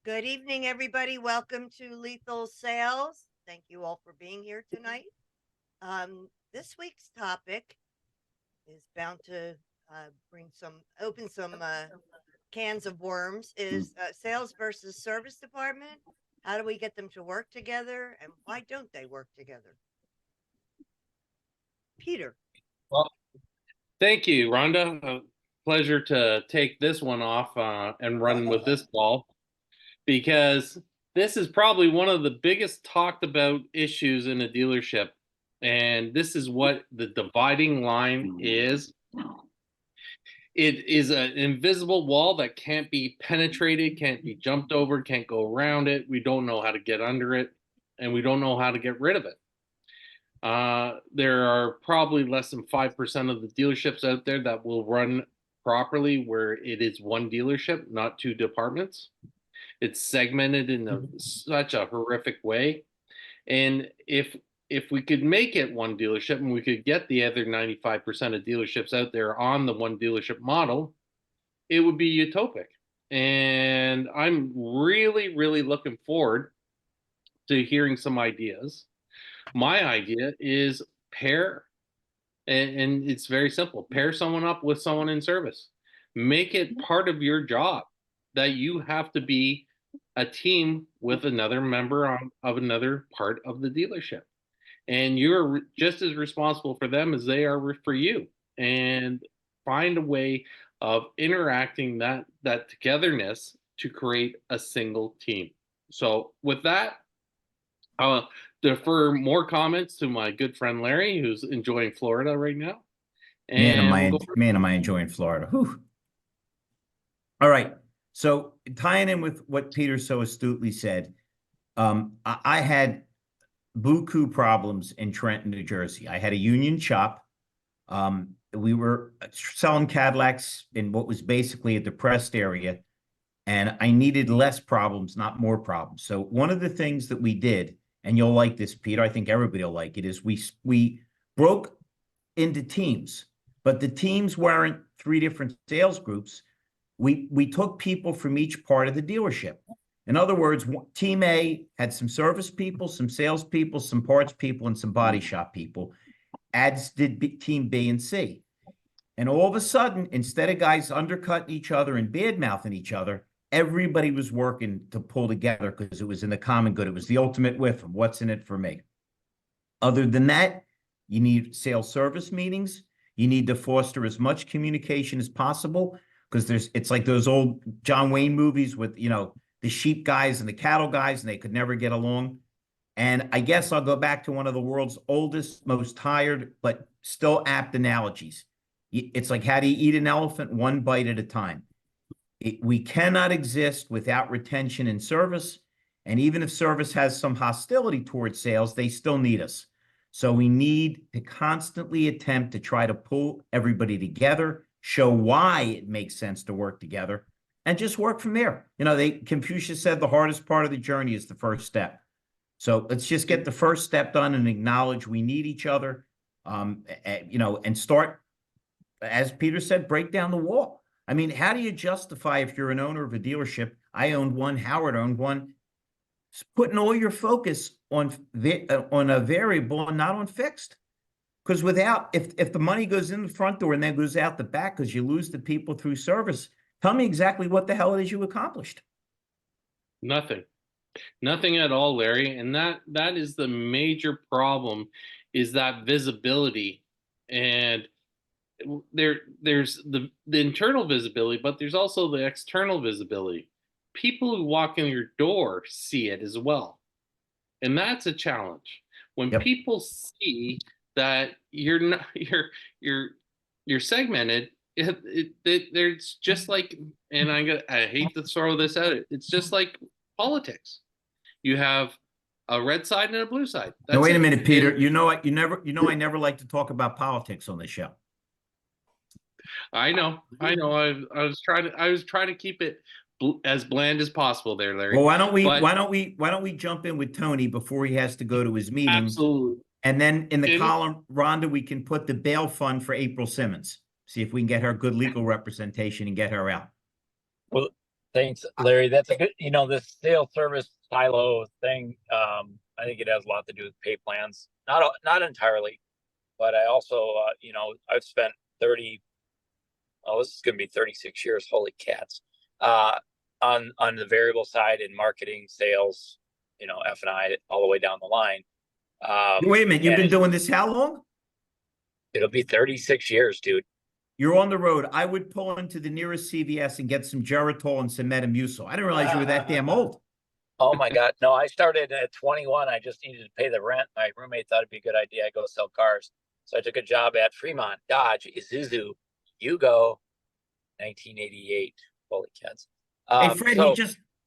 Good evening, everybody. Welcome to Lethal Sales. Thank you all for being here tonight. This week's topic is bound to open some cans of worms. Is sales versus service department. How do we get them to work together, and why don't they work together? Peter. Well, thank you, Rhonda. Pleasure to take this one off and run with this ball because this is probably one of the biggest talked about issues in a dealership. And this is what the dividing line is. It is an invisible wall that can't be penetrated, can't be jumped over, can't go around it. We don't know how to get under it, and we don't know how to get rid of it. There are probably less than 5% of the dealerships out there that will run properly where it is one dealership, not two departments. It's segmented in such a horrific way. And if we could make it one dealership and we could get the other 95% of dealerships out there on the one dealership model, it would be utopic. And I'm really, really looking forward to hearing some ideas. My idea is pair, and it's very simple. Pair someone up with someone in service. Make it part of your job that you have to be a team with another member of another part of the dealership. And you're just as responsible for them as they are for you. And find a way of interacting that togetherness to create a single team. So with that, I'll defer more comments to my good friend Larry, who's enjoying Florida right now. Man, And we'll am I enjoying Florida. Whew. All right. So tying in with what Peter so astutely said, I had buku problems in Trenton, New Jersey. I had a union shop. We were selling Cadillacs in what was basically a depressed area, and I needed less problems, not more problems. So one of the things that we did, and you'll like this, Peter, I think everybody will like it, is we broke into teams, but the teams weren't three different sales groups. We took people from each part of the dealership. In other words, team A had some service people, some sales people, some parts people, and some body shop people, as did team B and C. And all of a sudden, instead of guys undercutting each other and bad-mouthing each other, everybody was working to pull together because it was in the common good. It was the ultimate with them. What's in it for me? Other than that, you need sales service meetings. You need to foster as much communication as possible because it's like those old John Wayne movies with, the sheep guys and the cattle guys, and they could never get along. And I guess I'll go back to one of the world's oldest, most tired, but still apt analogies. It's like, how do you eat an elephant? One bite at a time. We cannot exist without retention and service. And even if service has some hostility towards sales, they still need us. So we need to constantly attempt to try to pull everybody together, show why it makes sense to work together, and just work from there. Confucius said the hardest part of the journey is the first step. So let's just get the first step done and acknowledge we need each other, and start, as Peter said, break down the wall. I mean, how do you justify, if you're an owner of a dealership, I owned one, Howard owned one, putting all your focus on a variable and not on fixed? Because if the money goes in the front door and then goes out the back because you lose the people through service, tell me exactly what the hell it is you accomplished. Nothing at all, Larry. And that is the major problem, is that visibility. And there's the internal visibility, but there's also the external visibility. People who walk in your door see it as well. And that's a challenge. When people see that you're segmented, there's just like, and I hate to throw this out, it's just like politics. You have a red side and a blue side. Now, wait a minute, Peter. I never like to talk about politics on this show. I know. I was trying to keep it as bland as possible there, Larry. Well, why don't we jump in with Tony before he has to go to his meeting? Absolutely. And then in the column, Rhonda, we can put the bail fund for April Simmons. See if we can get her good legal representation and get her out. Well, Thanks, Larry. That's a good, this sales service silo thing. I think it has a lot to do with pay plans. Not entirely, but I also, I've spent this is going to be 36 years. Holy cats. On the variable side in marketing, sales, F&I all the way down the line. Wait a minute, you've been and doing this how long? It'll be 36 years, dude. You're on the road. I would pull into the nearest CVS and get some Geritol and some Metamucil. I didn't realize you were that damn old. Oh my God. No, I started at 21. I just needed to pay the rent. My roommate thought it'd be a good idea. I go sell cars. So I took a job at Fremont, Dodge, Isuzu, Yugo, 1988. Holy cats. Hey, Fred,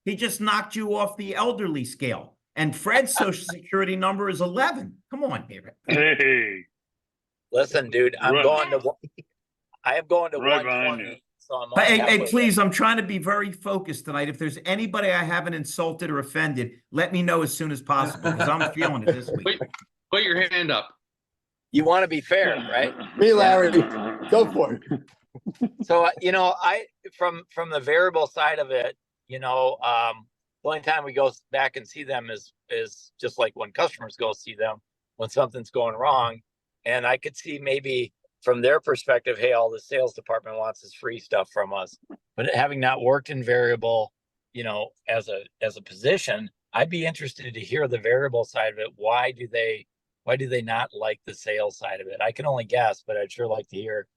he just knocked you off the elderly scale. And Fred's social security number is 11. Come on, David. Hey, listen, dude, I am going to right 120. So I'm Hey, please, I'm trying to be very focused tonight. If there's anybody I haven't insulted or offended, let me know as soon as possible because I'm feeling it this week. Put your hand up. You want to be fair, right? Me, Larry, go for it. So, I from the variable side of it, the only time we go back and see them is just like when customers go see them when something's going wrong. And I could see maybe from their perspective, hey, all the sales department wants is free stuff from us. But having not worked in variable, as a position, I'd be interested to hear the variable side of it. Why do they not like the sales side of it? I can only guess, but I'd sure like to hear,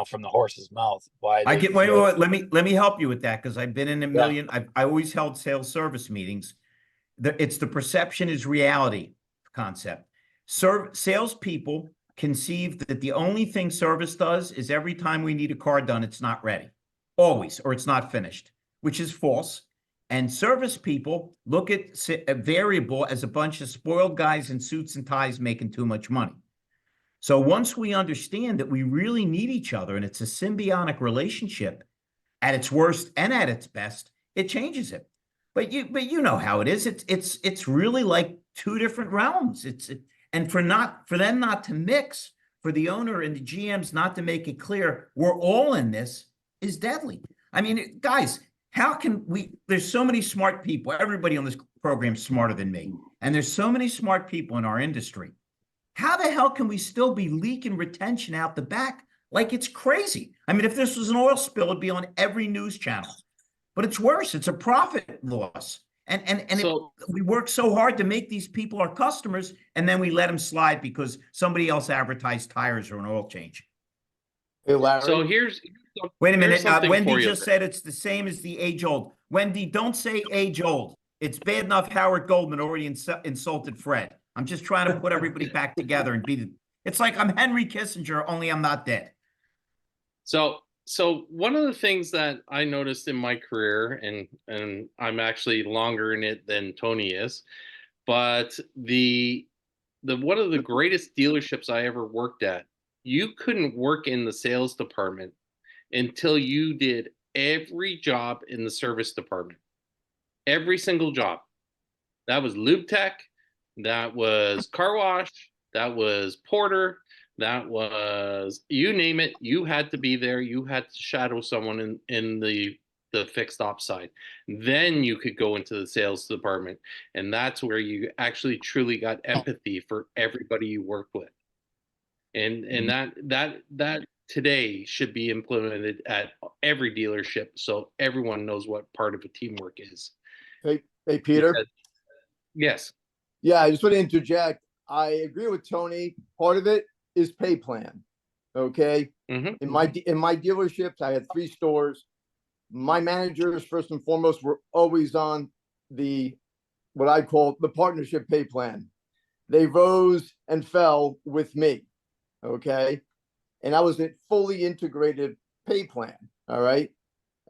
from the horse's mouth. Why? Wait, let me help you with that because I've been in a million. I always held sales service meetings. It's the perception is reality concept. Salespeople conceive that the only thing service does is every time we need a car done, it's not ready, always, or it's not finished, which is false. And service people look at a variable as a bunch of spoiled guys in suits and ties making too much money. So once we understand that we really need each other and it's a symbiotic relationship at its worst and at its best, it changes it. But you know how it is. It's really like two different realms. And for them not to mix, for the owner and the GMs not to make it clear we're all in this is deadly. I mean, guys, how can there's so many smart people. Everybody on this program is smarter than me. And there's so many smart people in our industry. How the hell can we still be leaking retention out the back like it's crazy? I mean, if this was an oil spill, it'd be on every news channel. But it's worse. It's a profit loss. We work so hard to make these people our customers, and then we let them slide because somebody else advertised tires or an oil change. Hey, Larry. So wait a minute. Wendy just said it's the same as the age old. Wendy, don't say age old. It's bad enough Howard Goldman already insulted Fred. I'm just trying to put everybody back together and it's like I'm Henry Kissinger, only I'm not dead. So one of the things that I noticed in my career, and I'm actually longer in it than Tony is, but the one of the greatest dealerships I ever worked at, you couldn't work in the sales department until you did every job in the service department. Every single job. That was lube tech, that was car wash, that was porter, that was, you name it, you had to be there. You had to shadow someone in the fixed ops side. Then you could go into the sales department. And that's where you actually truly got empathy for everybody you worked with. And that today should be implemented at every dealership so everyone knows what part of a teamwork is. Hey, Peter. Yes. Yeah, I just want to interject. I agree with Tony. Part of it is pay plan. Okay. Mm-hmm. In my dealerships, I had 3 stores. My managers, first and foremost, were always on what I call the partnership pay plan. They rose and fell with me. Okay. And I was a fully integrated pay plan. All right.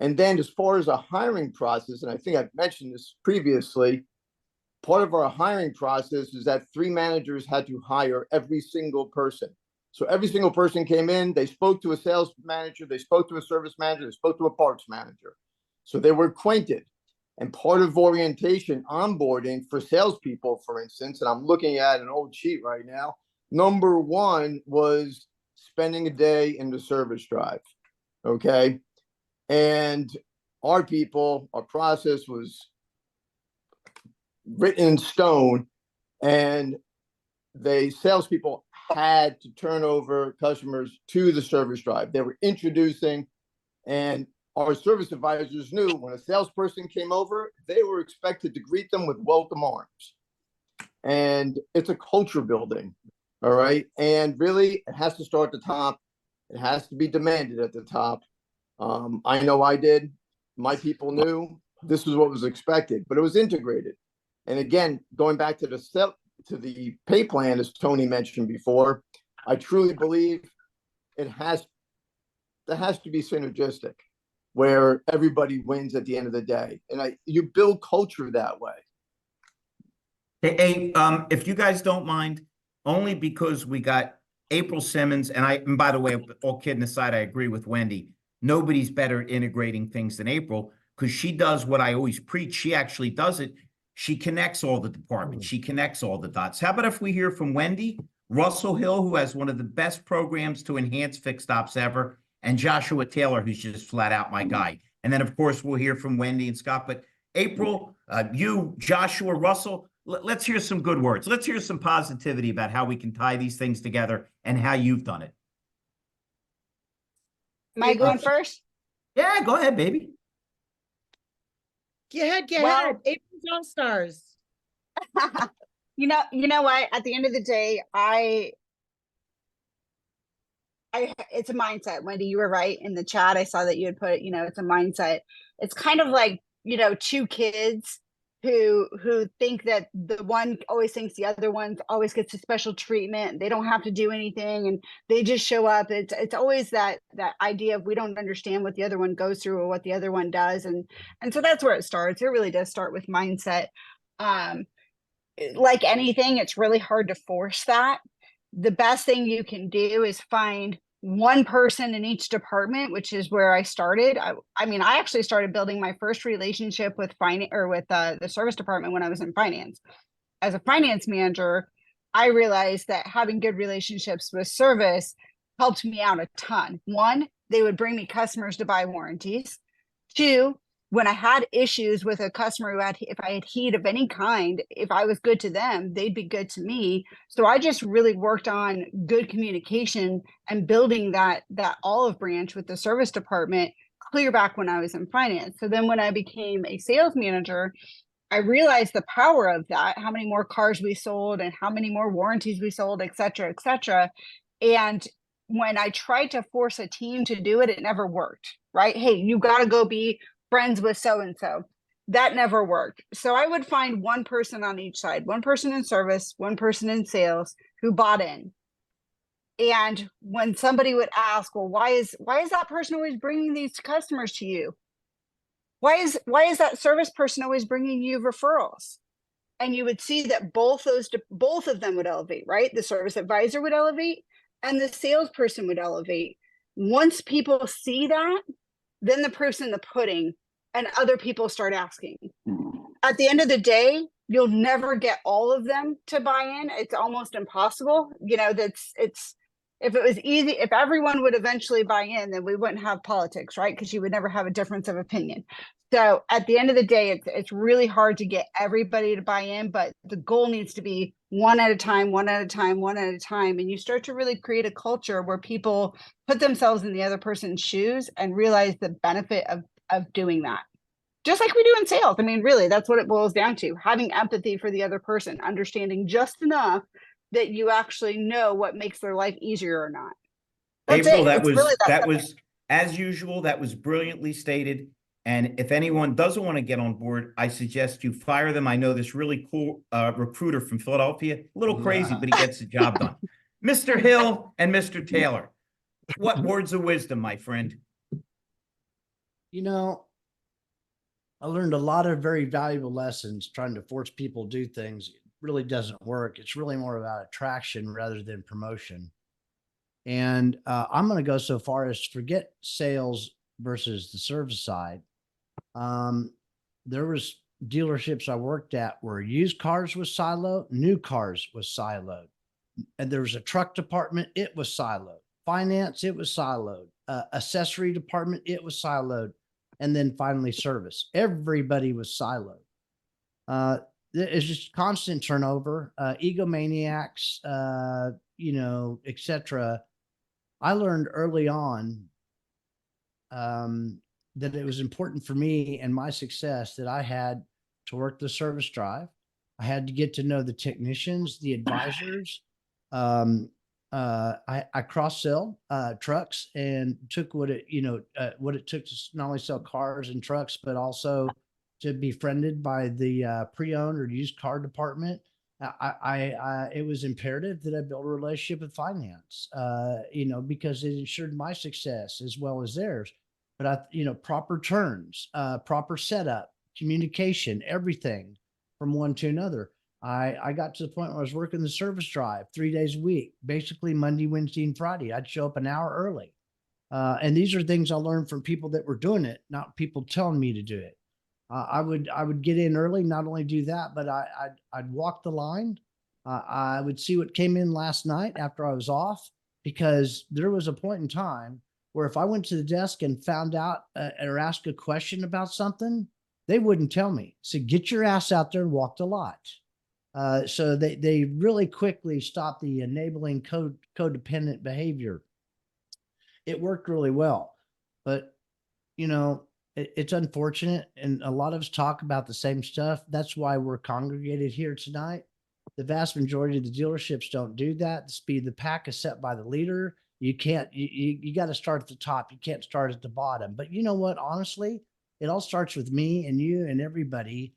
And then as far as a hiring process, and I think I've mentioned this previously, part of our hiring process is that 3 managers had to hire every single person. So every single person came in, they spoke to a sales manager, they spoke to a service manager, they spoke to a parts manager. So they were acquainted. And part of orientation, onboarding for salespeople, for instance, and I'm looking at an old sheet right now, number 1 was spending a day in the service drive. Okay. And our people, our process was written in stone, and salespeople had to turn over customers to the service drive. They were introducing, and our service advisors knew when a salesperson came over, they were expected to greet them with welcome arms. And it's a culture building. All right. And really, it has to start at the top. It has to be demanded at the top. I know I did. My people knew this was what was expected, but it was integrated. And again, going back to the pay plan, as Tony mentioned before, I truly believe that has to be synergistic, where everybody wins at the end of the day. And you build culture that way. Hey, if you guys don't mind, only because we got April Simmons, and by the way, all kidding aside, I agree with Wendy. Nobody's better at integrating things than April, because she does what I always preach. She actually does it. She connects all the departments. She connects all the dots. How about if we hear from Wendy, Russell Hill, who has one of the best programs to enhance fixed ops ever, and Joshua Taylor, who's just flat out my guy. And then, of course, we'll hear from Wendy and Scott. But April, you, Joshua, Russell, let's hear some good words. Let's hear some positivity about how we can tie these things together and how you've done it. Am I going first? Yeah, go ahead, baby. Go ahead. April's All Stars. You know what? At the end of the day, it's a mindset. Wendy, you were right in the chat. I saw that you had put, it's a mindset. It's kind of like, two kids who think that the one always thinks the other one always gets a special treatment. They don't have to do anything and they just show up. It's always that idea of we don't understand what the other one goes through or what the other one does. And so that's where it starts. It really does start with mindset. Like anything, it's really hard to force that. The best thing you can do is find one person in each department, which is where I started. I actually started building my first relationship with the service department when I was in finance. As a finance manager, I realized that having good relationships with service helped me out a ton. One, they would bring me customers to buy warranties. Two, when I had issues with a customer if I had heat of any kind, if I was good to them, they'd be good to me. So I just really worked on good communication and building that olive branch with the service department clear back when I was in finance. So then when I became a sales manager, I realized the power of that, how many more cars we sold and how many more warranties we sold, et cetera, et cetera. And when I tried to force a team to do it, it never worked, right? Hey, you got to go be friends with so-and-so. That never worked. So I would find one person on each side, one person in service, one person in sales who bought in. And when somebody would ask, well, why is that person always bringing these customers to you? Why is that service person always bringing you referrals? And you would see that both of them would elevate, right? The service advisor would elevate and the salesperson would elevate. Once people see that, then the proof's in the pudding and other people start asking. At the end of the day, you'll never get all of them to buy in. It's almost impossible. If it was easy, if everyone would eventually buy in, then we wouldn't have politics, right? Because you would never have a difference of opinion. So at the end of the day, it's really hard to get everybody to buy in, but the goal needs to be one at a time, one at a time, one at a time. And you start to really create a culture where people put themselves in the other person's shoes and realize the benefit of doing that. Just like we do in sales. I mean, really, that's what it boils down to. Having empathy for the other person, understanding just enough that you actually know what makes their life easier or not. That's April, it. that was as usual. That was brilliantly stated. And if anyone doesn't want to get on board, I suggest you fire them. I know this really cool recruiter from Philadelphia, a little crazy, but he gets the job done. Mr. Hill and Mr. Taylor, what words of wisdom, my friend? I learned a lot of very valuable lessons. Trying to force people to do things really doesn't work. It's really more about attraction rather than promotion. And I'm going to go so far as to forget sales versus the service side. There was dealerships I worked at where used cars was siloed, new cars was siloed. And there was a truck department, it was siloed. Finance, it was siloed. Accessory department, it was siloed. and then finally service. Everybody was siloed. It's just constant turnover, egomaniacs, etc. I learned early on that it was important for me and my success that I had to work the service drive. I had to get to know the technicians, the advisors. I cross sell trucks and took what it took to not only sell cars and trucks, but also to be friended by the pre-owned or used car department. It was imperative that I build a relationship with finance, because it ensured my success as well as theirs. But proper terms, proper setup, communication, everything from one to another. I got to the point where I was working the service drive 3 days a week, basically Monday, Wednesday, and Friday. I'd show up an hour early. And these are things I learned from people that were doing it, not people telling me to do it. I would get in early, not only do that, but I'd walk the line. I would see what came in last night after I was off, because there was a point in time where if I went to the desk and found out or asked a question about something, they wouldn't tell me. So get your ass out there and walk the lot. So they really quickly stopped the enabling codependent behavior. It worked really well, but it's unfortunate, and a lot of us talk about the same stuff. That's why we're congregated here tonight. The vast majority of the dealerships don't do that. The speed of the pack is set by the leader. You can't, you got to start at the top. You can't start at the bottom. But you know what? Honestly, it all starts with me and you and everybody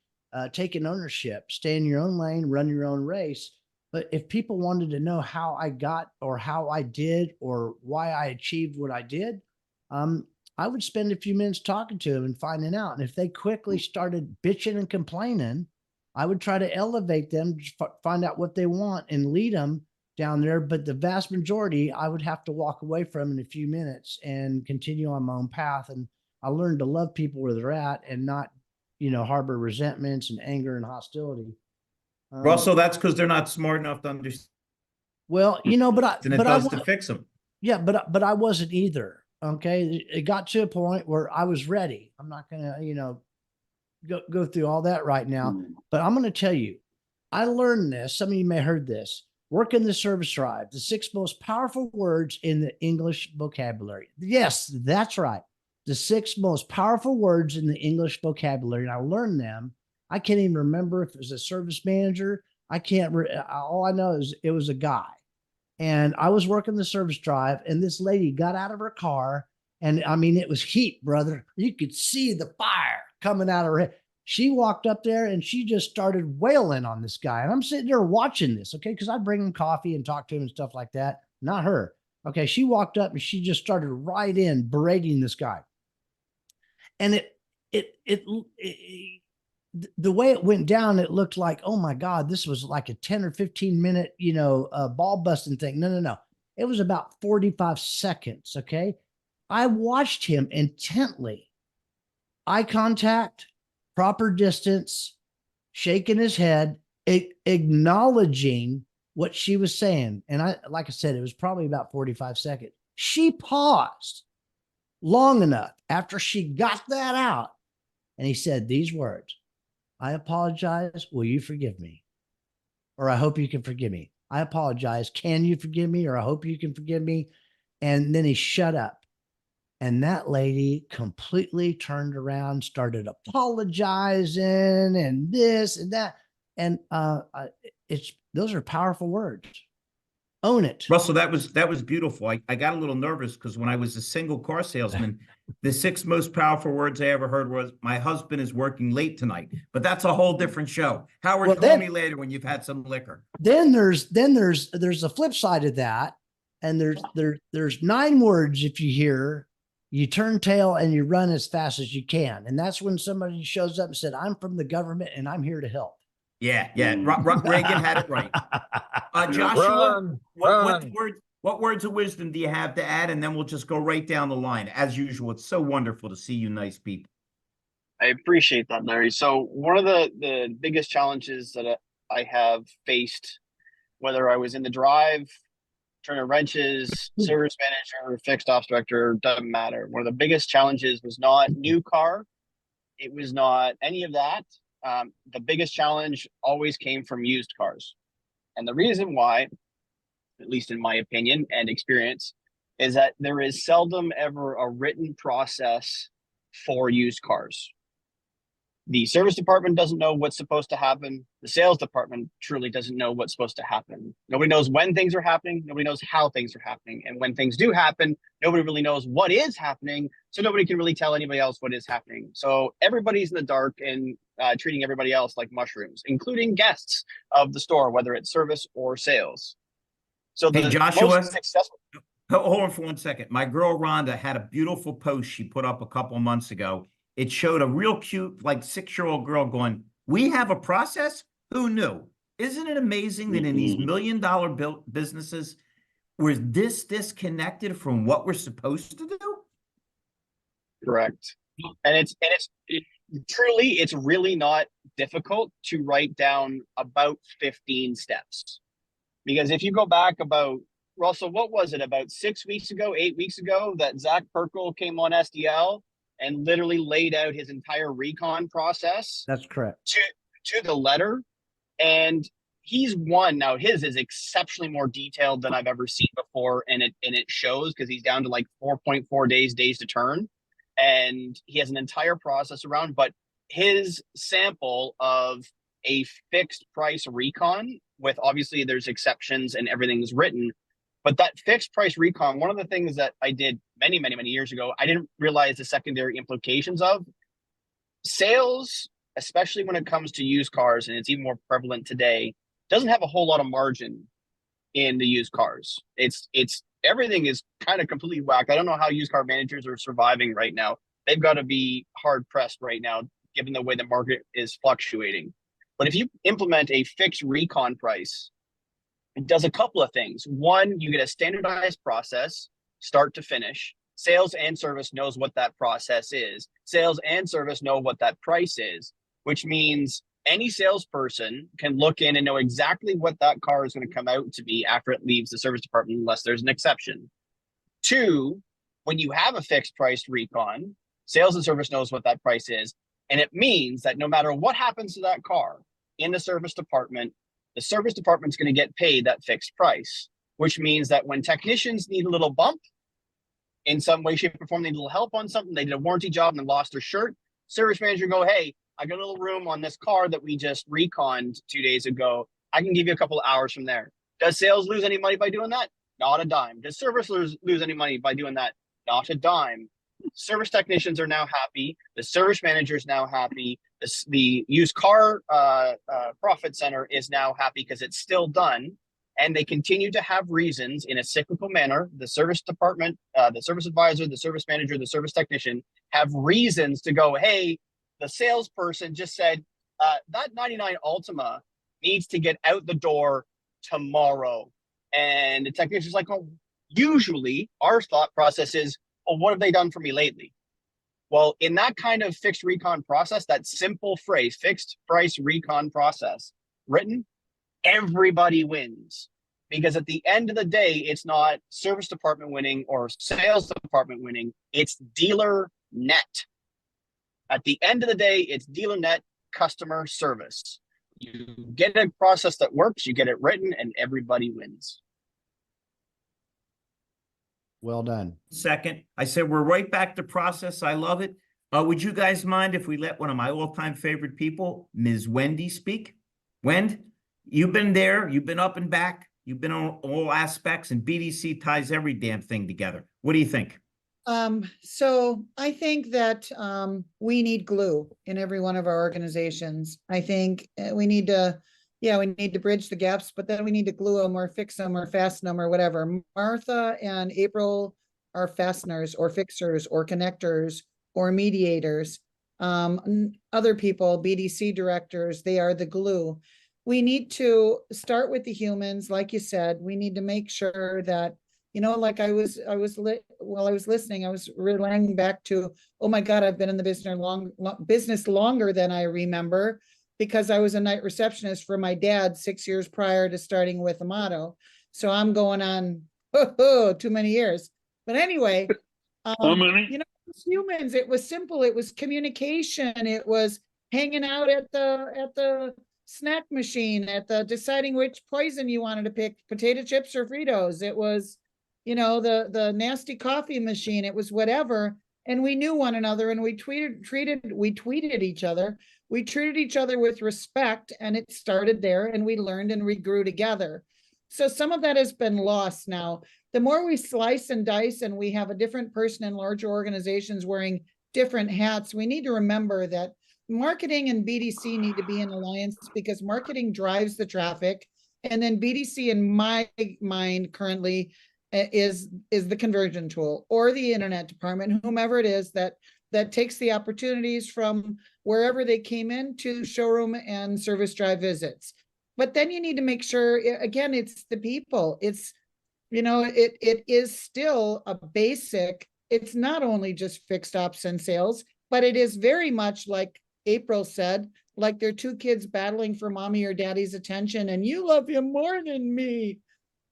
taking ownership. Stay in your own lane, run your own race. But if people wanted to know how I got or how I did or why I achieved what I did, I would spend a few minutes talking to them and finding out. And if they quickly started bitching and complaining, I would try to elevate them, find out what they want and lead them down there. But the vast majority, I would have to walk away from in a few minutes and continue on my own path. And I learned to love people where they're at and not, harbor resentments and anger and hostility. Russell, that's because they're not smart enough to understand. Well, to fix them. Yeah, but I wasn't either. Okay. It got to a point where I was ready. I'm not going to, go through all that right now, but I'm going to tell you, I learned this. Some of you may have heard this. Work in the service drive, the 6 most powerful words in the English vocabulary. Yes, that's right. The 6 most powerful words in the English vocabulary. And I learned them. I can't even remember if it was a service manager. All I know is it was a guy. And I was working the service drive, and this lady got out of her car, and I mean, it was heat, brother. You could see the fire coming out of her head. She walked up there and she just started wailing on this guy. And I'm sitting there watching this, okay, because I'd bring him coffee and talk to him and stuff like that. Not her. Okay, she walked up and she just started right in berating this guy. And the way it went down, it looked like, oh my God, this was like a 10 or 15 minute, ball busting thing. No. It was about 45 seconds. Okay. I watched him intently, eye contact, proper distance, shaking his head, acknowledging what she was saying. And like I said, it was probably about 45 seconds. She paused long enough after she got that out. And he said these words: I apologize. Will you forgive me? Or I hope you can forgive me. I apologize. Can you forgive me? Or I hope you can forgive me. And then he shut up. And that lady completely turned around, started apologizing and this and that. And those are powerful words. Own it. Russell, that was beautiful. I got a little nervous because when I was a single car salesman, the 6 most powerful words I ever heard was, my husband is working late tonight. But that's a whole different show. Howard, call me later when you've had some liquor. Then there's the flip side of that. And there's 9 words if you hear, you turn tail and you run as fast as you can. And that's when somebody shows up and said, I'm from the government and I'm here to help. Yeah. Reagan had it right. Joshua, what words of wisdom do you have to add? And then we'll just go right down the line. As usual, it's so wonderful to see you nice people. I appreciate that, Larry. So one of the biggest challenges that I have faced, whether I was in the drive turner wrenches, service manager, fixed ops director, doesn't matter. One of the biggest challenges was not new car. It was not any of that. The biggest challenge always came from used cars. And the reason why, at least in my opinion and experience, is that there is seldom ever a written process for used cars. The service department doesn't know what's supposed to happen. The sales department truly doesn't know what's supposed to happen. Nobody knows when things are happening. Nobody knows how things are happening. And when things do happen, nobody really knows what is happening. So nobody can really tell anybody else what is happening. So everybody's in the dark and treating everybody else like mushrooms, including guests of the store, whether it's service or sales. So Hey, the Joshua, most successful. hold on for 1 second. My girl Rhonda had a beautiful post she put up a couple months ago. It showed a real cute, like 6-year-old girl going, "We have a process? Who knew?" Isn't it amazing that in these $1 million businesses, we're this disconnected from what we're supposed to do? Correct. And it's truly, it's really not difficult to write down about 15 steps. Because if you go back about, Russell, what was it, about 6 weeks ago, 8 weeks ago, that Zach Perkle came on SDL and literally laid out his entire recon process That's correct. to the letter. And he's one. Now his is exceptionally more detailed than I've ever seen before. And it shows, because he's down to like 4.4 days to turn. And he has an entire process around, but his sample of a fixed price recon, with obviously there's exceptions and everything's written, but that fixed price recon, one of the things that I did many years ago, I didn't realize the secondary implications of sales, especially when it comes to used cars, and it's even more prevalent today, doesn't have a whole lot of margin in the used cars. It's everything is kind of completely whacked. I don't know how used car managers are surviving right now. They've got to be hard pressed right now, given the way the market is fluctuating. But if you implement a fixed recon price, it does a couple of things. One, you get a standardized process, start to finish. Sales and service knows what that process is. Sales and service know what that price is, which means any salesperson can look in and know exactly what that car is going to come out to be after it leaves the service department, unless there's an exception. Two, when you have a fixed price recon, sales and service knows what that price is. And it means that no matter what happens to that car in the service department is going to get paid that fixed price, which means that when technicians need a little bump in some way, shape, or form, they need a little help on something, they did a warranty job and they lost their shirt, service manager go, "Hey, I got a little room on this car that we just reconned 2 days ago. I can give you a couple of hours from there." Does sales lose any money by doing that? Not a dime. Does service lose any money by doing that? Not a dime. Service technicians are now happy. The service manager is now happy. The used car profit center is now happy because it's still done. And they continue to have reasons in a cyclical manner. The service department, the service advisor, the service manager, the service technician have reasons to go, "Hey, the salesperson just said that 99 Altima needs to get out the door tomorrow." And the technician's like, "Oh, usually our thought process is, well, what have they done for me lately?" Well, in that kind of fixed recon process, that simple phrase, fixed price recon process, written, everybody wins. Because at the end of the day, it's not service department winning or sales department winning, it's dealer net. At the end of the day, it's dealer net customer service. You get a process that works, you get it written, and everybody wins. Well done. Second, I said we're right back to process. I love it. Would you guys mind if we let one of my all-time favorite people, Ms. Wendy, speak? Wend, you've been there, you've been up and back, you've been on all aspects, and BDC ties every damn thing together. What do you think? So I think that we need glue in every one of our organizations. I think we need to bridge the gaps, but then we need to glue them or fix them or fasten them or whatever. Martha and April are fasteners or fixers or connectors or mediators. Other people, BDC directors, they are the glue. We need to start with the humans, like you said. We need to make sure that, like while I was listening, I was relaying back to, oh my God, I've been in the business longer than I remember, because I was a night receptionist for my dad 6 years prior to starting with Amato. So I'm going on too many years. But anyway, How many? you know, as humans, it was simple. It was communication. It was hanging out at the snack machine, at the deciding which poison you wanted to pick, potato chips or Fritos. It was, you know, the nasty coffee machine. It was whatever. And we knew one another, and we tweeted each other. We treated each other with respect, and it started there, and we learned and we grew together. So some of that has been lost now. The more we slice and dice and we have a different person in larger organizations wearing different hats, we need to remember that marketing and BDC need to be in alliance, because marketing drives the traffic. And then BDC, in my mind currently, is the conversion tool, or the internet department, whomever it is that takes the opportunities from wherever they came in to showroom and service drive visits. But then you need to make sure, again, it's the people. It's, you know, it is still a basic. It's not only just fixed ops and sales, but it is very much like April said, like they're two kids battling for mommy or daddy's attention, and you love him more than me.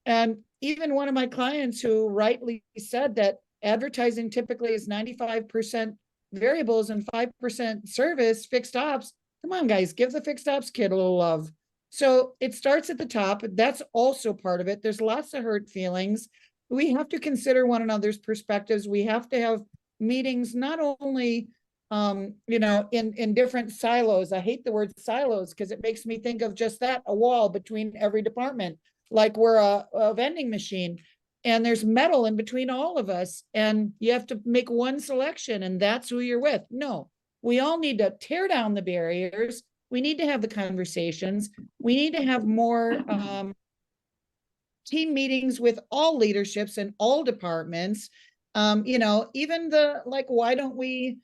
And even one of my clients who rightly said that advertising typically is 95% variables and 5% service, fixed ops. Come on, guys, give the fixed ops kid a little love. So it starts at the top. That's also part of it. There's lots of hurt feelings. We have to consider one another's perspectives. We have to have meetings, not only you know, in different silos. I hate the word silos because it makes me think of just that, a wall between every department, like we're a vending machine, and there's metal in between all of us, and you have to make one selection, and that's who you're with. No, we all need to tear down the barriers. We need to have the conversations. We need to have more team meetings with all leaderships and all departments. You know, even the, like, why don't we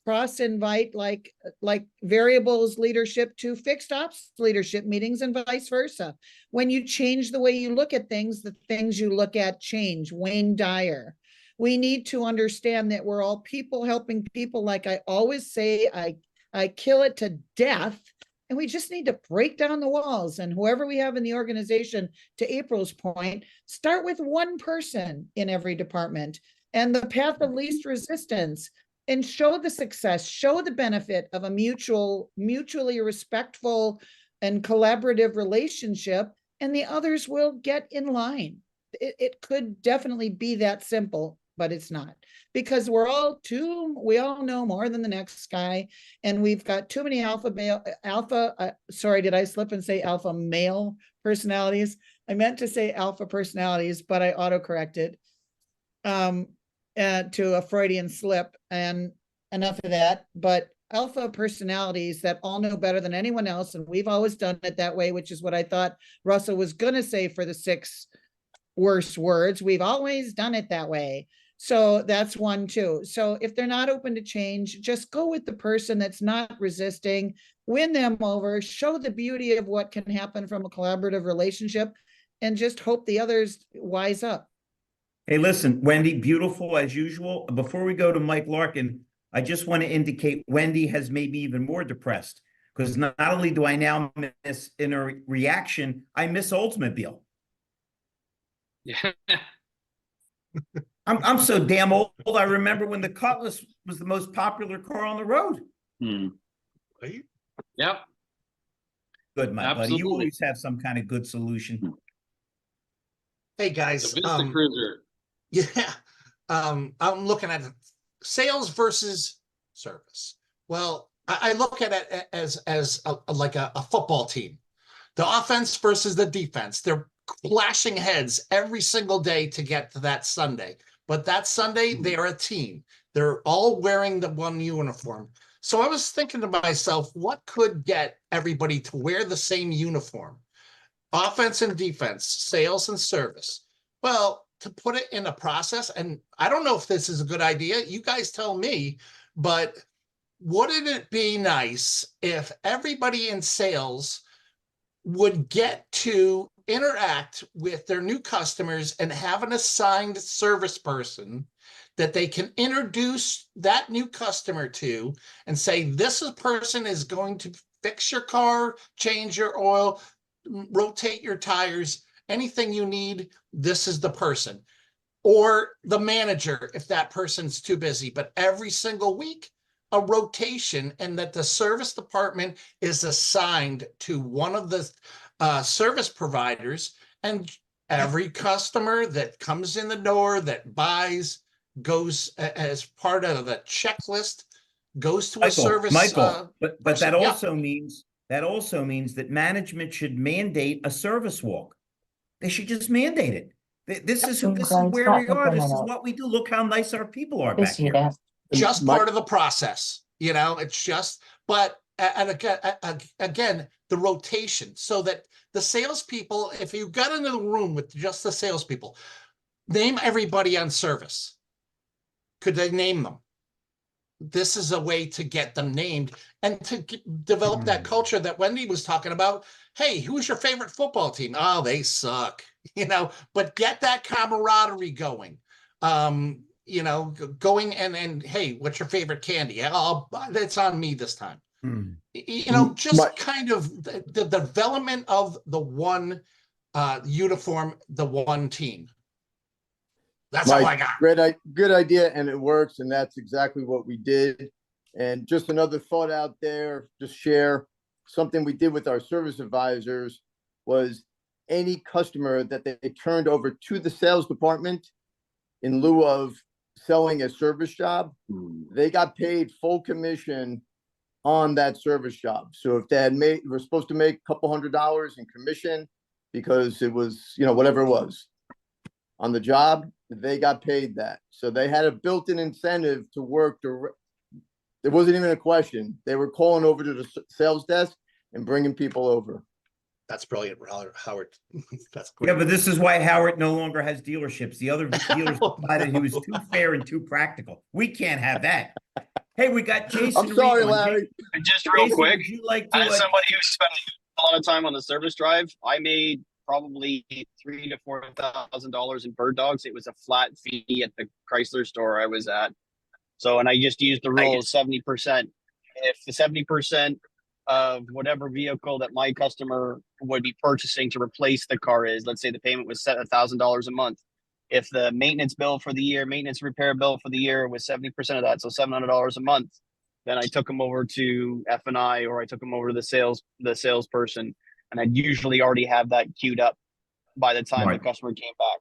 cross invite like variables leadership to fixed ops leadership meetings, and vice versa. When you change the way you look at things, the things you look at change. Wayne Dyer. We need to understand that we're all people helping people. Like I always say, I kill it to death, and we just need to break down the walls. And whoever we have in the organization, to April's point, start with one person in every department and the path of least resistance, and show the success, show the benefit of a mutually respectful and collaborative relationship, and the others will get in line. It could definitely be that simple, but it's not, because we all know more than the next guy, and we've got too many sorry, did I slip and say alpha male personalities? I meant to say alpha personalities, but I autocorrected to a Freudian slip, and enough of that. But alpha personalities that all know better than anyone else, and we've always done it that way, which is what I thought Russell was going to say for the 6 worst words. We've always done it that way. So that's one too. So if they're not open to change, just go with the person that's not resisting, win them over, show the beauty of what can happen from a collaborative relationship, and just hope the others wise up. Hey, listen, Wendy, beautiful as usual. Before we go to Mike Larkin, I just want to indicate Wendy has made me even more depressed, because not only do I now miss, in a reaction, I miss Oldsmobile. Yeah. I'm so damn old. I remember when the Cutlass was the most popular car on the road. Right? Yep. Good, my buddy. You Absolutely. always have some kind of good solution. Hey The guys, Vista Cruiser. yeah, I'm looking at sales versus service. Well, I look at it as like a football team, the offense versus the defense. They're clashing heads every single day to get to that Sunday. But that Sunday, they are a team. They're all wearing the one uniform. So I was thinking to myself, what could get everybody to wear the same uniform? Offense and defense, sales and service. Well, to put it in a process, and I don't know if this is a good idea, you guys tell me, but wouldn't it be nice if everybody in sales would get to interact with their new customers and have an assigned service person that they can introduce that new customer to and say, this person is going to fix your car, change your oil, rotate your tires, anything you need, this is the person. Or the manager, if that person's too busy, but every single week, a rotation, and that the service department is assigned to one of the service providers, and every customer that comes in the door that buys goes as part of the checklist, goes to a service. Michael, but person. that Yeah. also means that management should mandate a service walk. They should just mandate it. This is where we are. This is what we do. Look how nice our people are back here. Just part of the process, you know, it's just, but, and again, the rotation, so that the salespeople, if you got into the room with just the salespeople, name everybody on service. Could they name them? This is a way to get them named and to develop that culture that Wendy was talking about. Hey, who's your favorite football team? Oh, they suck, you know, but get that camaraderie going. You know, going and hey, what's your favorite candy? That's on me this time. You know, just kind of the development of the one uniform, the one team. That's all I got. Good idea, and it works, and that's exactly what we did. And just another thought out there, just share something we did with our service advisors was any customer that they turned over to the sales department in lieu of selling a service job, they got paid full commission on that service job. So if they were supposed to make a couple $100 in commission because it was, you know, whatever it was on the job, they got paid that. So they had a built-in incentive to work. There wasn't even a question. They were calling over to the sales desk and bringing people over. That's brilliant, Howard. That's great. Yeah, but this is why Howard no longer has dealerships. The other dealers decided he was too fair and too practical. We can't have that. Hey, we got Jason. I'm sorry, Reed. Larry. Just real Jason, quick, would you like to, as somebody who spent a lot of time on the service drive, I made probably $3,000 to $4,000 in bird dogs. It was a flat fee at the Chrysler store I was at. So, and I just used the rule of 70%. If the 70% of whatever vehicle that my customer would be purchasing to replace the car is, let's say the payment was set $1,000 a month. If the maintenance bill for the year, maintenance repair bill for the year was 70% of that, so $700 a month, then I took them over to F&I, or I took them over to the salesperson, and I'd usually already have that queued up by the time the customer came back.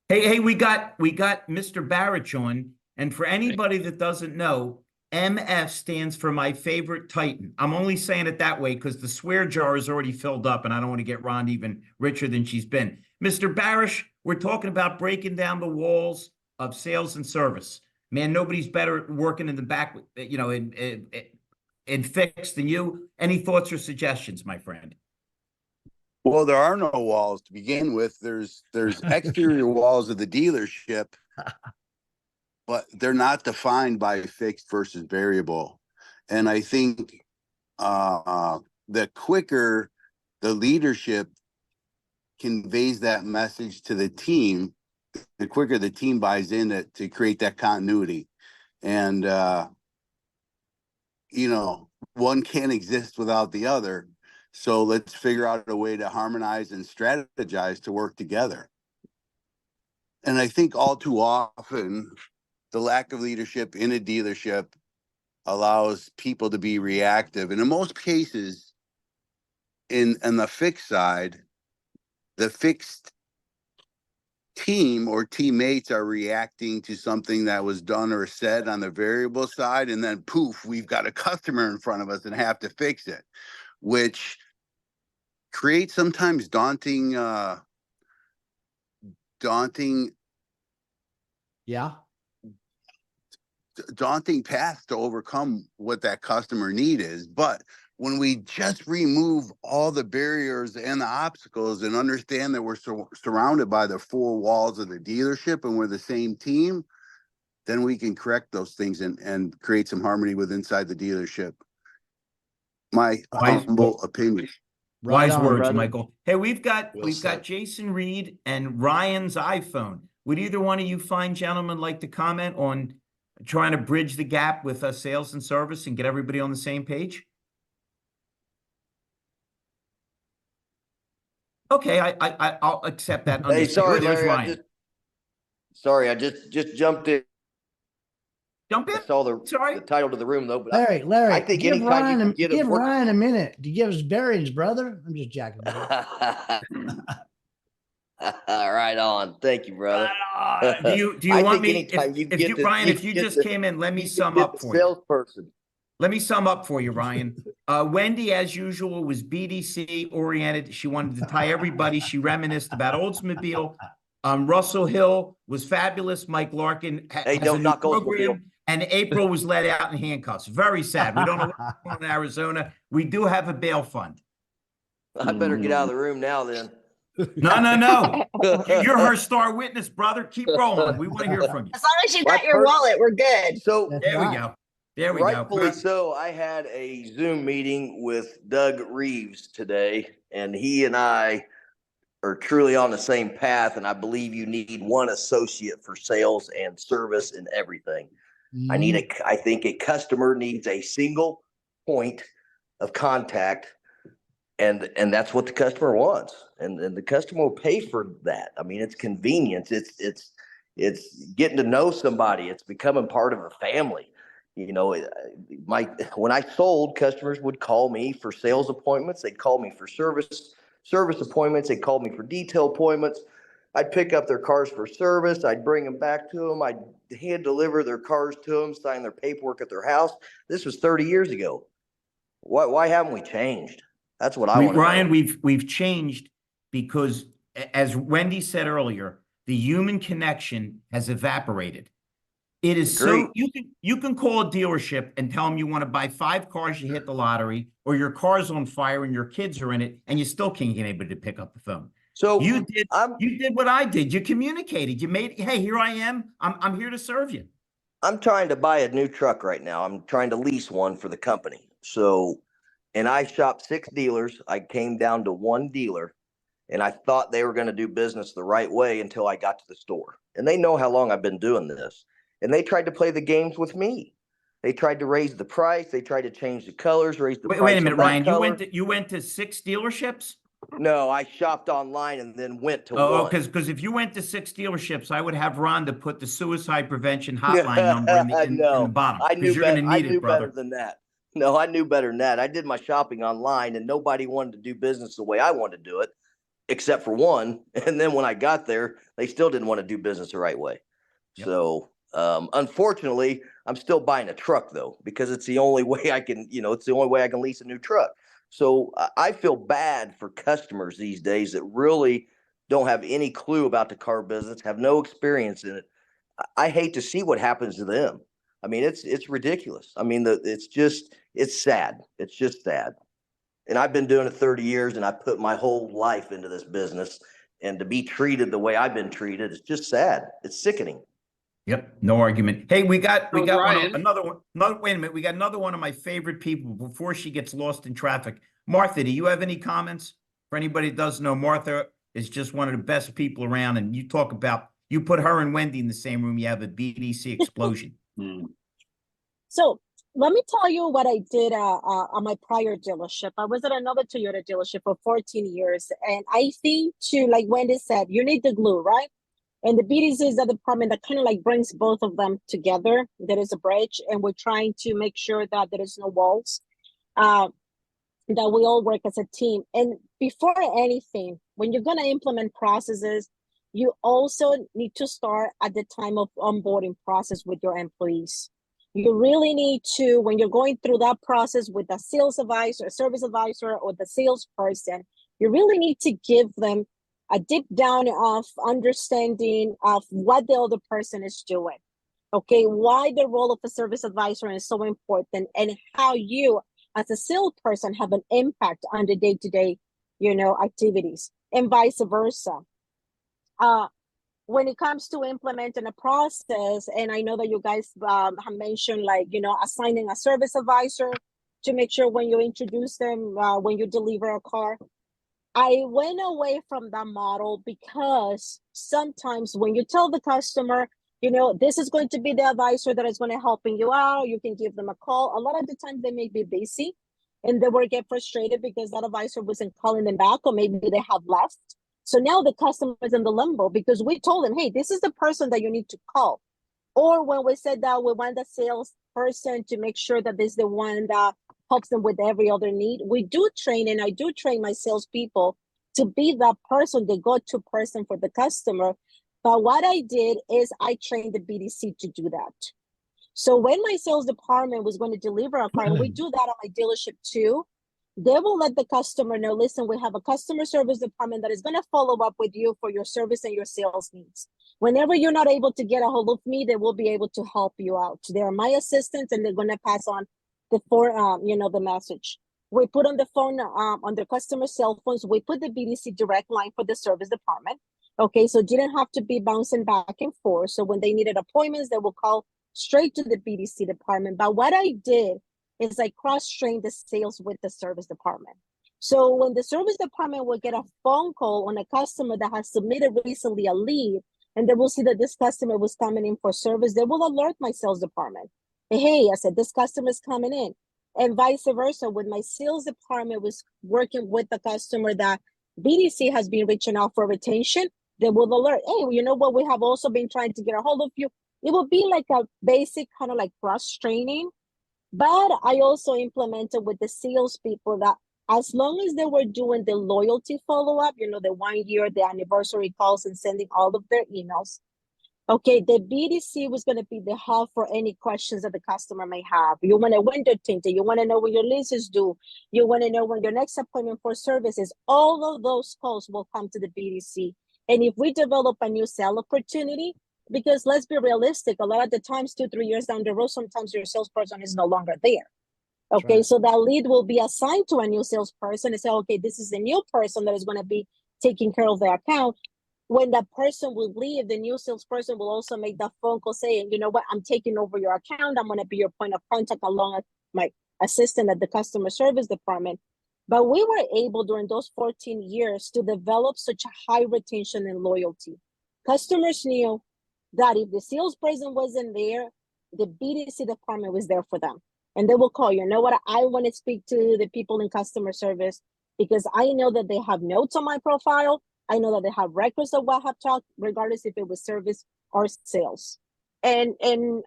Hey, we got Mr. Barrich on, and for anybody that doesn't know, MF stands for my favorite Titan. I'm only saying it that way because the swear jar is already filled up, and I don't want to get Ron even richer than she's been. Mr. Barish, we're talking about breaking down the walls of sales and service. Man, nobody's better at working in the back, you know, in fix than you. Any thoughts or suggestions, my friend? Well, there are no walls to begin with. There's exterior walls of the dealership, but they're not defined by fixed versus variable. And I think the quicker the leadership conveys that message to the team, the quicker the team buys in to create that continuity. And, you know, one can't exist without the other. So let's figure out a way to harmonize and strategize to work together. And I think all too often, the lack of leadership in a dealership allows people to be reactive. And in most cases, in the fixed side, the fixed team or teammates are reacting to something that was done or said on the variable side, and then poof, we've got a customer in front of us and have to fix it, which creates sometimes daunting paths to overcome what that customer need is. But when we just remove all the barriers and the obstacles and understand that we're surrounded by the four walls of the dealership and we're the same team, then we can correct those things and create some harmony with inside the dealership. My humble opinion. Wise words, Michael. Hey, we've got Jason Reed and Ryan's iPhone. Would either one of you fine gentlemen like to comment on trying to bridge the gap with sales and service and get everybody on the same page? Okay, I'll accept that. Hey, sorry, There's Larry. Ryan. I just jumped in. Jump in. I saw the Sorry. title to the room though, but Larry, I think give anytime Ryan, you can get give a Ryan a minute to give his bearings, brother. I'm just jacking. Right on. Thank you, brother. Do you I want think me? anytime you If get you the, Ryan, you if you get just the- came in, let me you sum get up the for you. salesperson. Let me sum up for you, Ryan. Wendy, as usual, was BDC oriented. She wanted to tie everybody. She reminisced about Oldsmobile. Russell Hill was fabulous. Mike Larkin Hey, has a don't new knock Oldsmobile. program. And April was let out in handcuffs. Very sad. We don't know what's going on in Arizona. We do have a bail fund. I better get out of the room now then. No. You're her star witness, brother. Keep rolling. We want to hear from you. As long as you got your wallet, we're good. So there we go. There we go. Rightfully so. I had a Zoom meeting with Doug Reeves today, and he and I are truly on the same path. And I believe you need one associate for sales and service and everything. I think a customer needs a single point of contact, and that's what the customer wants. And the customer will pay for that. I mean, it's convenience. It's getting to know somebody. It's becoming part of a family. You know, when I sold, customers would call me for sales appointments. They'd call me for service appointments. They'd call me for detail appointments. I'd pick up their cars for service. I'd bring them back to them. I'd hand deliver their cars to them, sign their paperwork at their house. This was 30 years ago. Why haven't we changed? That's what I want to know. Ryan, we've changed because, as Wendy said earlier, the human connection has evaporated. It is Agreed. so you can call a dealership and tell them you want to buy 5 cars, you hit the lottery, or your car's on fire and your kids are in it, and you still can't get anybody to pick up the phone. So you did what I did. You communicated. You made, hey, here I am. I'm here to serve you. I'm trying to buy a new truck right now. I'm trying to lease one for the company. So, and I shopped 6 dealers. I came down to 1 dealer, and I thought they were going to do business the right way until I got to the store. And they know how long I've been doing this. And they tried to play the games with me. They tried to raise the price. They tried to change the colors, raise the price. Wait a minute, of that Ryan. color. You went to 6 dealerships? No, I shopped online and then went to one. Because if you went to 6 dealerships, I would have Rhonda put the suicide prevention hotline number in the bottom. I knew you're going to need it, brother. better than that. No, I knew better than that. I did my shopping online, and nobody wanted to do business the way I wanted to do it, except for one. And then when I got there, they still didn't want to do business the right way. Yep. So, unfortunately, I'm still buying a truck though, because it's the only way I can, it's the only way I can lease a new truck. So I feel bad for customers these days that really don't have any clue about the car business, have no experience in it. I hate to see what happens to them. I mean, it's ridiculous. I mean, it's sad. It's just sad. And I've been doing it 30 years, and I put my whole life into this business, and to be treated the way I've been treated, it's just sad. It's sickening. Yep, no argument. Hey, we got Ryan. another one. No, wait a minute. We got another one of my favorite people before she gets lost in traffic. Martha, do you have any comments? For anybody that doesn't know, Martha is just one of the best people around. And you talk about, you put her and Wendy in the same room, you have a BDC explosion. So let me tell you what I did on my prior dealership. I was at another Toyota dealership for 14 years. And I think like Wendy said, you need the glue, right? And the BDC is the department that kind of like brings both of them together. There is a bridge, and we're trying to make sure that there is no walls, that we all work as a team. And before anything, when you're going to implement processes, you also need to start at the time of onboarding process with your employees. You really need to, when you're going through that process with the sales advisor, service advisor, or the salesperson, you really need to give them a deep down of understanding of what the other person is doing. Okay, why the role of a service advisor is so important, and how you as a salesperson have an impact on the day-to-day, activities, and vice versa. When it comes to implementing a process, and I know that you guys have mentioned, assigning a service advisor to make sure when you introduce them, when you deliver a car. I went away from that model because sometimes when you tell the customer, this is going to be the advisor that is going to helping you out, you can give them a call. A lot of the times they may be busy. and they were get frustrated because that advisor wasn't calling them back, or maybe they have left. So now the customer is in the limbo because we told them, hey, this is the person that you need to call. Or when we said that we want the sales person to make sure that this is the one that helps them with every other need, we do train, and I do train my salespeople to be that person, the go-to person for the customer. But what I did is I trained the BDC to do that. So when my sales department was going to deliver a car, and we do that on my dealership too, they will let the customer know, listen, we have a customer service department that is going to follow up with you for your service and your sales needs. Whenever you're not able to get a hold of me, they will be able to help you out. They're my assistants, and they're going to pass on the message. We put on the phone on the customer cell phones, we put the BDC direct line for the service department. Okay, so didn't have to be bouncing back and forth. So when they needed appointments, they will call straight to the BDC department. But what I did is I cross-trained the sales with the service department. So when the service department will get a phone call on a customer that has submitted recently a lead, and they will see that this customer was coming in for service, they will alert my sales department. Hey, I said, this customer is coming in. And vice versa, when my sales department was working with the customer that BDC has been reaching out for retention, they will alert, hey, you know what, we have also been trying to get a hold of you. It will be like a basic kind of like cross-training. But I also implemented with the salespeople that as long as they were doing the loyalty follow-up, the 1 year, the anniversary calls, and sending all of their emails, okay, the BDC was going to be the hub for any questions that the customer may have. You want a window tinted, you want to know when your lease is due, you want to know when your next appointment for service is. All of those calls will come to the BDC. And if we develop a new sale opportunity, because let's be realistic, a lot of the times, 2-3 years down the road, sometimes your salesperson is no longer there. Okay, right. So that lead will be assigned to a new salesperson and say, okay, this is the new person that is going to be taking care of the account. When that person will leave, the new salesperson will also make that phone call saying, you know what, I'm taking over your account. I'm going to be your point of contact along with my assistant at the customer service department. But we were able during those 14 years to develop such a high retention and loyalty. Customers knew that if the salesperson wasn't there, the BDC department was there for them. And they will call, you know what, I want to speak to the people in customer service because I know that they have notes on my profile. I know that they have records of what I have talked, regardless if it was service or sales. And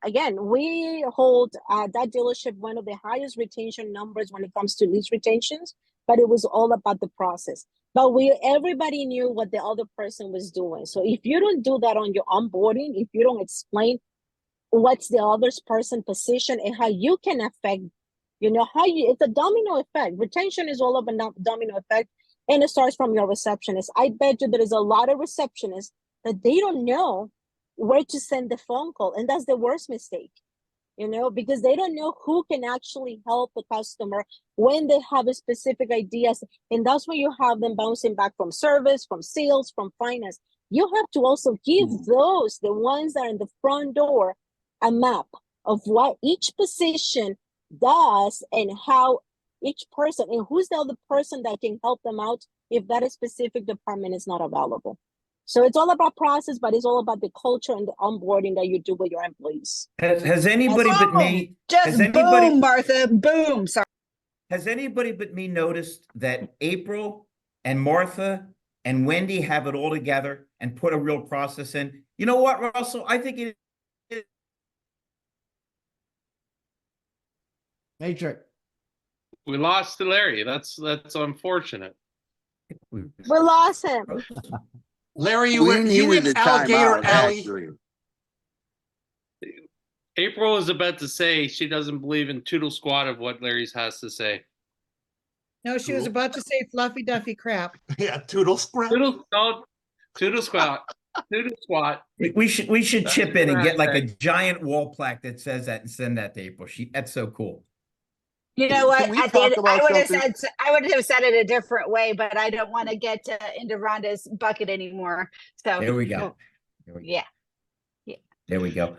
again, we hold that dealership one of the highest retention numbers when it comes to lease retentions, but it was all about the process. But everybody knew what the other person was doing. So if you don't do that on your onboarding, if you don't explain what's the other person's position and how you can affect, it's a domino effect. Retention is all about domino effect, and it starts from your receptionist. I bet you there is a lot of receptionists that they don't know where to send the phone call, and that's the worst mistake. Because they don't know who can actually help the customer when they have a specific ideas. And that's when you have them bouncing back from service, from sales, from finance. You have to also give those, the ones that are in the front door, a map of what each position does and how each person and who's the other person that can help them out if that specific department is not available. So it's all about process, but it's all about the culture and the onboarding that you do with your employees. Has anybody but me? Just boom, Martha, boom. Sorry. Has anybody but me noticed that April and Martha and Wendy have it all together and put a real process in? You know what, Russell? I think it is. Matrix. We lost Larry. That's unfortunate. We lost him. Larry, We you needed in a Alligator timeout, Alley. actually. April was about to say she doesn't believe in toodle squat of what Larry's has to say. No, she was about to say fluffy duffy crap. Yeah, toodle scrap. Toodle squat. Toodle squat. We should That's chip in and get like a correct. giant wall plaque that says that and send that to April. That's so cool. You know what? Can we talk about I would have something? said it a different way, but I don't want to get into Rhonda's bucket anymore. So There we go. Yeah. There we go.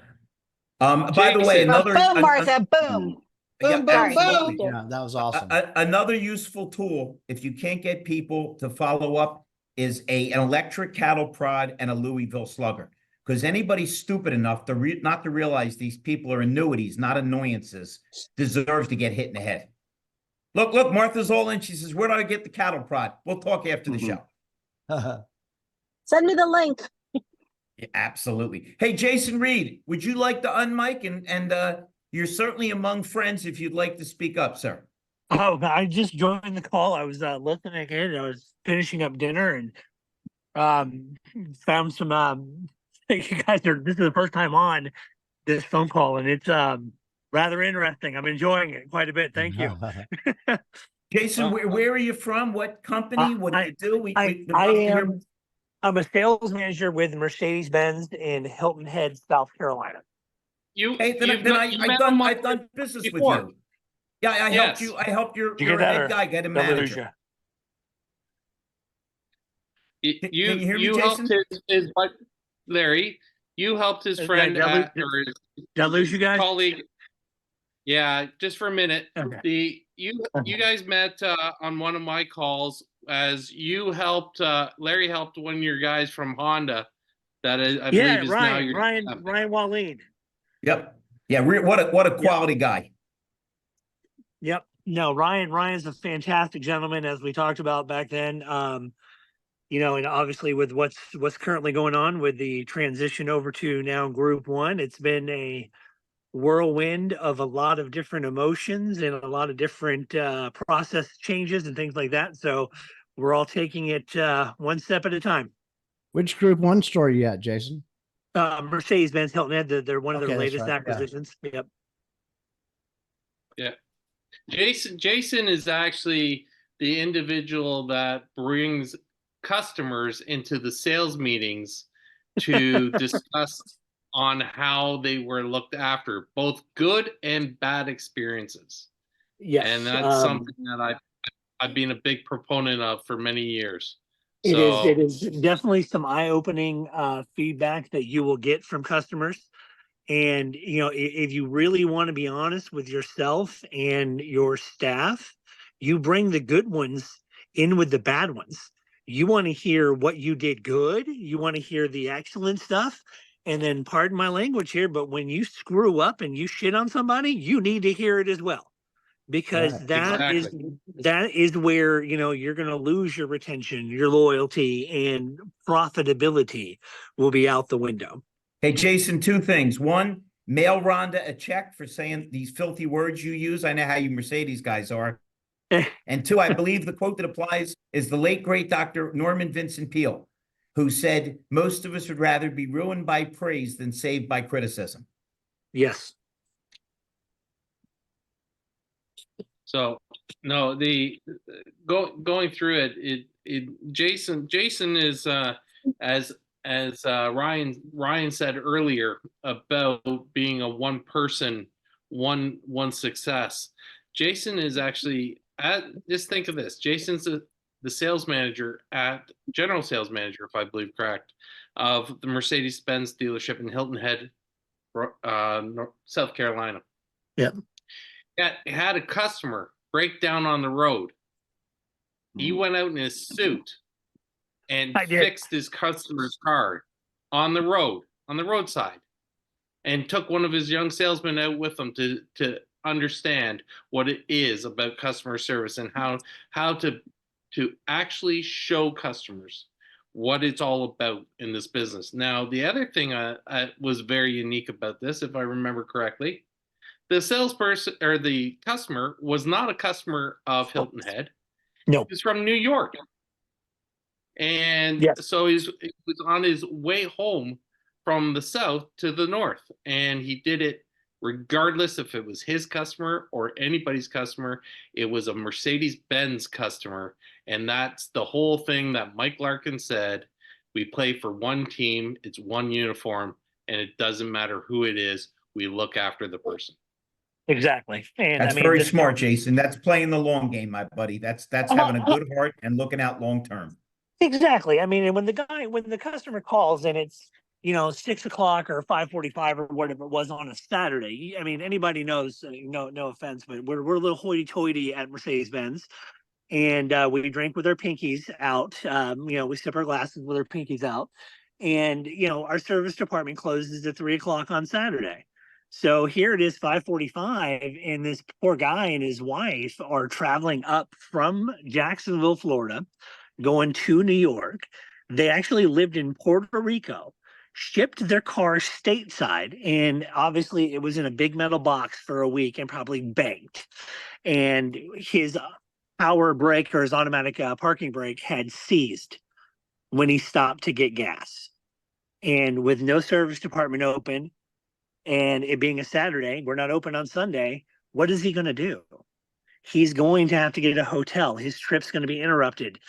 By the way, Jason. another Boom, Martha, boom. Yeah, Boom, boom, absolutely. boom. Yeah, that was awesome. Another useful tool, if you can't get people to follow up, is an electric cattle prod and a Louisville slugger. Because anybody stupid enough to not to realize these people are annuities, not annoyances, deserves to get hit in the head. Look, Martha's all in. She says, where do I get the cattle prod? We'll talk after the show. Send me the link. Yeah, absolutely. Hey, Jason Reed, would you like to unmic and you're certainly among friends if you'd like to speak up, sir. Oh, I just joined the call. I was listening in. I was finishing up dinner and found some you guys are this is the first time on this phone call and it's rather interesting. I'm enjoying it quite a bit. Thank you. Jason, where are you from? What company? What do you do? We'd love to hear. I'm a sales manager with Mercedes-Benz in Hilton Head, South Carolina. I've done business with you. Yeah, I helped you. I helped your head guy get a manager. You Can you hear me, helped Jason? his Larry. You helped his friend did I lose you guys? colleague. Yeah, just for a minute. Okay. You guys met on one of my calls as you helped Larry helped one of your guys from Honda that I believe is now your Ryan Wallin. Yep. Yeah, what a quality guy. Yep. No, Ryan's a fantastic gentleman, as we talked about back then. You know, and obviously with what's currently going on with the transition over to now Group 1, it's been a whirlwind of a lot of different emotions and a lot of different process changes and things like that. So we're all taking it one step at a time. Which Group 1 store are you at, Jason? Mercedes-Benz Hilton Head. They're one of their latest right. acquisitions. Yeah. Yep. Yeah. Jason is actually the individual that brings customers into the sales meetings to discuss on how they were looked after, both good and bad experiences. Yes. And that's something that I've been a big proponent of for many years. It is definitely some eye-opening feedback that you will get from customers. And, you know, if you really want to be honest with yourself and your staff, you bring the good ones in with the bad ones. You want to hear what you did good. You want to hear the excellent stuff. And then, pardon my language here, but when you screw up and you shit on somebody, you need to hear it as well. Because that is where, you know, you're going to lose your retention, your loyalty, and profitability will be out the window. Hey, Jason, two things. One, mail Rhonda a check for saying these filthy words you use. I know how you Mercedes guys are. And two, I believe the quote that applies is the late, great Dr. Norman Vincent Peale, who said, most of us would rather be ruined by praise than saved by criticism. Yes. So no, going through it, Jason is as Ryan said earlier about being a one person, one success. Jason is actually just think of this. Jason's the sales manager general sales manager, if I believe correct, of the Mercedes-Benz dealership in Hilton Head, South Carolina. Yep. Had a customer break down on the road. He went out in his suit and fixed his customer's car on the roadside, and took one of his young salesmen out with him to understand what it is about customer service and how to actually show customers what it's all about in this business. Now, the other thing was very unique about this, if I remember correctly, the salesperson or the customer was not a customer of Hilton Head. No, he's from New York, and so he was on his way home from the south to the north, and he did it regardless if it was his customer or anybody's customer. It was a Mercedes-Benz customer, and that's the whole thing that Mike Larkin said. We play for one team, it's one uniform, and it doesn't matter who it is. We look after the person. Exactly. And that's very smart, Jason. That's playing the long game, my buddy. That's having a good heart and looking out long term. Exactly. I mean, and when the customer calls and it's, you know, 6 o'clock or 5:45 or whatever it was on a Saturday, I mean, anybody knows, no offense, but we're a little hoity-toity at Mercedes-Benz, and we drink with our pinkies out. You know, we sip our glasses with our pinkies out, and you know, our service department closes at 3 o'clock on Saturday. So here it is, 5:45, and this poor guy and his wife are traveling up from Jacksonville, Florida, going to New York. They actually lived in Puerto Rico, shipped their car stateside, and obviously it was in a big metal box for a week and probably banked. And his power brake or his automatic parking brake had seized when he stopped to get gas. And with no service department open, and it being a Saturday, we're not open on Sunday. What is he going to do? He's going to have to get a hotel. His trip's going to be interrupted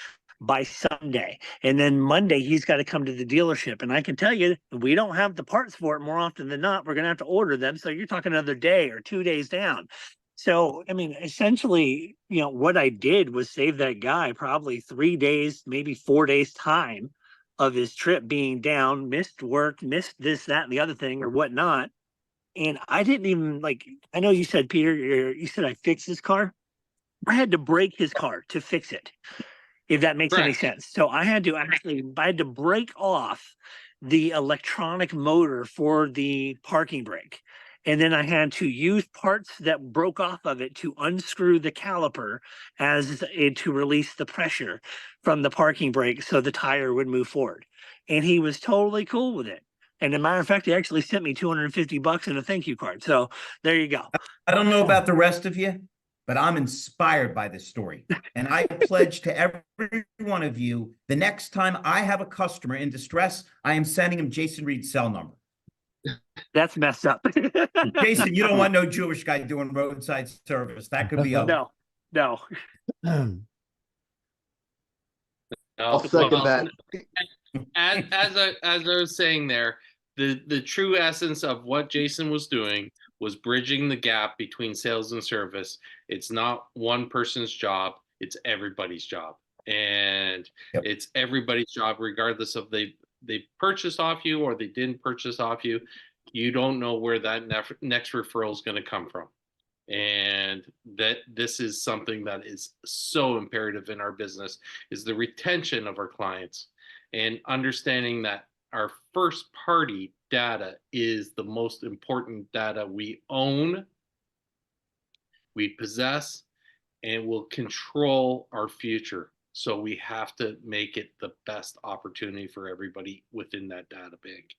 by Sunday. And then Monday, he's got to come to the dealership. And I can tell you, we don't have the parts for it more often than not. We're going to have to order them. So you're talking another day or 2 days down. So, I mean, essentially, what I did was save that guy probably 3 days, maybe 4 days time of his trip being down, missed work, missed this, that, and the other thing or whatnot. And I didn't even I know you said, Peter, you said I fixed his car. I had to break his car to fix it, if that makes any sense. So I had to break off the electronic motor for the parking brake. And then I had to use parts that broke off of it to unscrew the caliper to release the pressure from the parking brake so the tire would move forward. And he was totally cool with it. And as a matter of fact, he actually sent me $250 and a thank you card. So there you go. I don't know about the rest of you, but I'm inspired by this story. And I pledge to every one of you, the next time I have a customer in distress, I am sending him Jason Reed's cell number. That's messed up. Jason, you don't want no Jewish guy doing roadside service. That could be ugly. No. I'll second that. As I was saying there, the true essence of what Jason was doing was bridging the gap between sales and service. It's not one person's job, it's everybody's job. And it's everybody's job, regardless of they purchased off you or they didn't purchase off you. You don't know where that next referral is going to come from. And that this is something that is so imperative in our business, is the retention of our clients and understanding that our first party data is the most important data we own, we possess, and will control our future. So we have to make it the best opportunity for everybody within that data bank.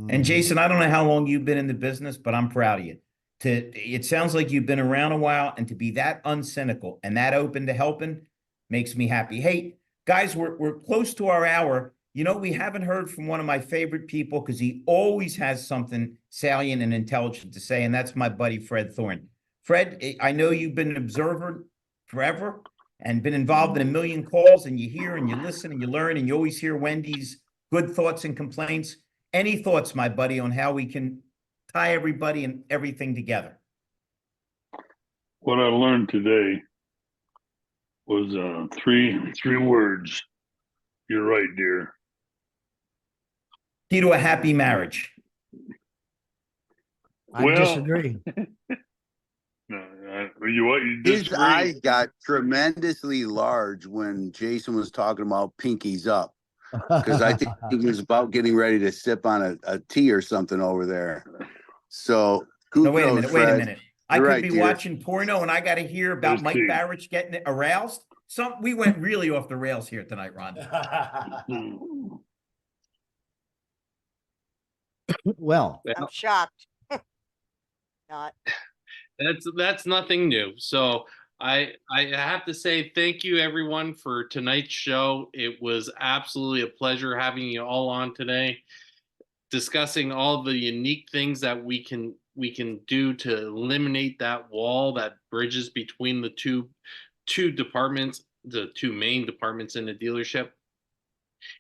And Jason, I don't know how long you've been in the business, but I'm proud of you. It sounds like you've been around a while, and to be that uncynical and that open to helping makes me happy. Hey, guys, we're close to our hour. We haven't heard from one of my favorite people because he always has something salient and intelligent to say, and that's my buddy, Fred Thorne. Fred, I know you've been an observer forever and been involved in a million calls, and you hear and you listen and you learn, and you always hear Wendy's good thoughts and complaints. Any thoughts, my buddy, on how we can tie everybody and everything together? What I learned today was three words. You're right, dear. Key to a happy marriage. I disagree. No, you His disagree? eyes got tremendously large when Jason was talking about pinkies up, because I think he was about getting ready to sip on a tea or something over there. So No, wait a minute. Fred. Wait a minute. I You're could right, be dear. watching porno and I got to hear about There's Mike tea. Barrich getting aroused. We went really off the rails here tonight, Ron. Well, I'm shocked. Not. That's nothing new. So I have to say thank you everyone for tonight's show. It was absolutely a pleasure having you all on today, discussing all the unique things that we can do to eliminate that wall that bridges between the two departments, the two main departments in the dealership.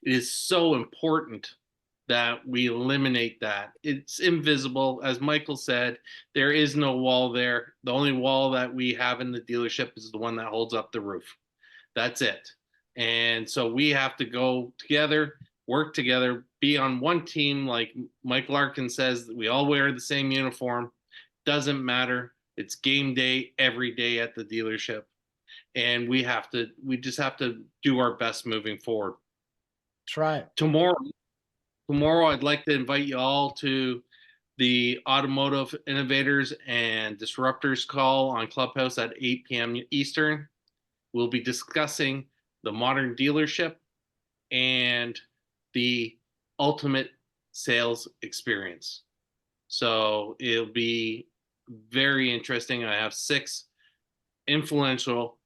It is so important that we eliminate that. It's invisible. As Michael said, there is no wall there. The only wall that we have in the dealership is the one that holds up the roof. That's it. And so we have to go together, work together, be on one team. Like Mike Larkin says, we all wear the same uniform. Doesn't matter. It's game day every day at the dealership. And we just have to do our best moving forward. that's right. Tomorrow, I'd like to invite you all to the Automotive Innovators and Disruptors call on Clubhouse at 8 p.m. Eastern. We'll be discussing the modern dealership and the ultimate sales experience. So it'll be very interesting. I have 6 influential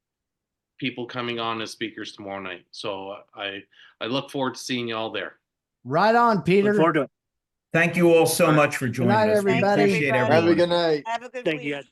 people coming on as speakers tomorrow night. So I look forward to seeing you all there. Right on, Peter. Look forward to it. Thank you all so much for joining night, us. We everybody. appreciate everybody. Have a everyone. good night. Have a good Thank week. you, guys.